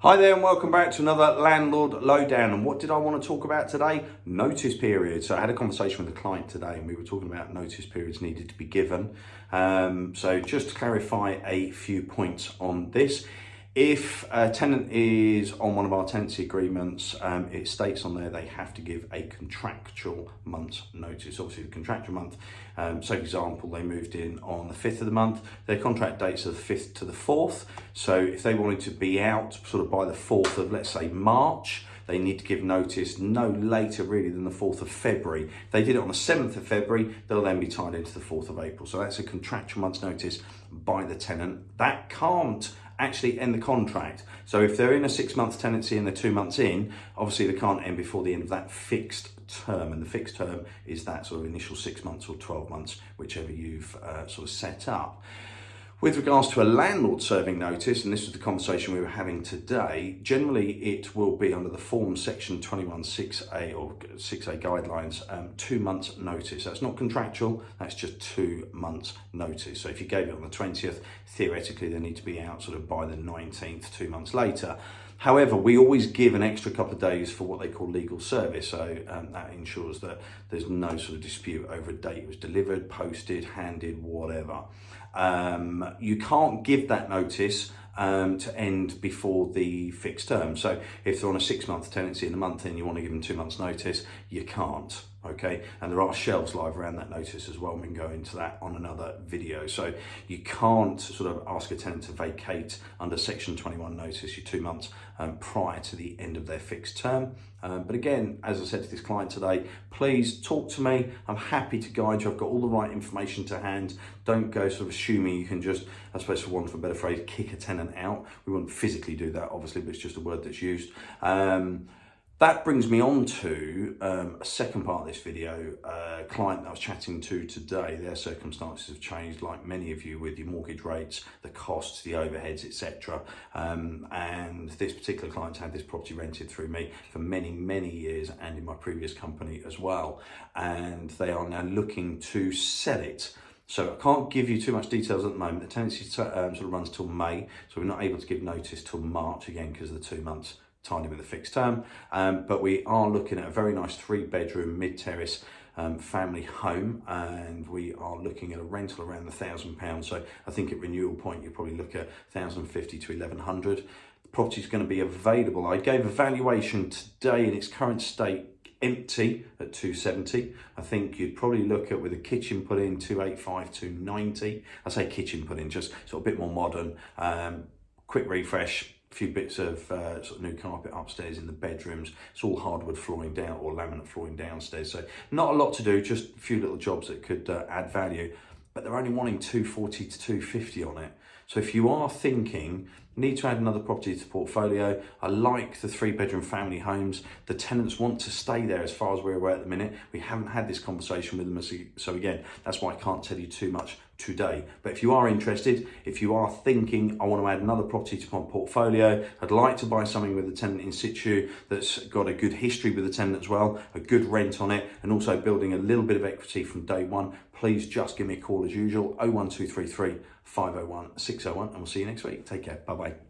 Hi there and welcome back to another Landlord Lowdown. And what did I want to talk about today? Notice periods. So I had a conversation with a client today and we were talking about notice periods needed to be given. So just to clarify a few points on this. If a tenant is on one of our tenancy agreements, it states on there they have to give a contractual month's notice. Obviously the contractual month, so for example, they moved in on the 5th of the month, their contract dates are the 5th to the 4th. So if they wanted to be out sort of by the 4th of, let's say, March, they need to give notice no later really than the 4th of February. If they did it on the 7th of February, they'll then be tied into the 4th of April. So that's a contractual month's notice by the tenant. That can't actually end the contract. So if they're in a 6-month tenancy and they're 2 months in, obviously they can't end before the end of that fixed term. And the fixed term is that sort of initial 6 months or 12 months, whichever you've sort of set up. With regards to a landlord serving notice, and this is the conversation we were having today, generally it will be under the form section 21.6a or 6a guidelines, 2 months notice. That's not contractual, that's just 2 months notice. So if you gave it on the 20th, theoretically they need to be out sort of by the 19th, 2 months later. However, we always give an extra couple of days for what they call legal service. So that ensures that there's no sort of dispute over a date it was delivered, posted, handed, whatever. You can't give that notice to end before the fixed term. So if they're on a 6-month tenancy in a month and you want to give them 2 months notice, you can't. Okay, and there are shelves live around that notice as well. We can go into that on another video. So you can't sort of ask a tenant to vacate under section 21 notice, your 2 months prior to the end of their fixed term. But again, as I said to this client today, please talk to me. I'm happy to guide you. I've got all the right information to hand. Don't go sort of assuming you can just, I suppose for want of a better phrase, kick a tenant out. We wouldn't physically do that, obviously, but it's just a word that's used. That brings me on to a second part of this video. A client that I was chatting to today, their circumstances have changed like many of you with your mortgage rates, the costs, the overheads, etc. And this particular client's had this property rented through me for many, many years and in my previous company as well. And they are now looking to sell it. So I can't give you too much details at the moment. The tenancy sort of runs till May, so we're not able to give notice till March again because of the 2 months tied in with a fixed term. But we are looking at a very nice 3-bedroom mid-terrace family home, and we are looking at a rental around £1,000. So I think at renewal point you probably look at £1,050 to £1,100. The property is going to be available. I gave a valuation today in its current state empty at 270. I think you'd probably look at, with a kitchen put in, 285, 290. I say kitchen put in, just sort of a bit more modern, quick refresh, a few bits of sort of new carpet upstairs in the bedrooms. It's all hardwood flooring down or laminate flooring downstairs. So not a lot to do, just a few little jobs that could add value. But they're only wanting 240 to 250 on it. So if you are thinking, need to add another property to the portfolio, I like the 3-bedroom family homes. The tenants want to stay there as far as we're aware at the minute. We haven't had this conversation with them. So again, that's why I can't tell you too much today. But if you are interested, if you are thinking, I want to add another property to my portfolio, I'd like to buy something with a tenant in situ that's got a good history with the tenant as well, a good rent on it, and also building a little bit of equity from day one, please just give me a call as usual, 01233 501 601, and we'll see you next week. Take care. Bye-bye.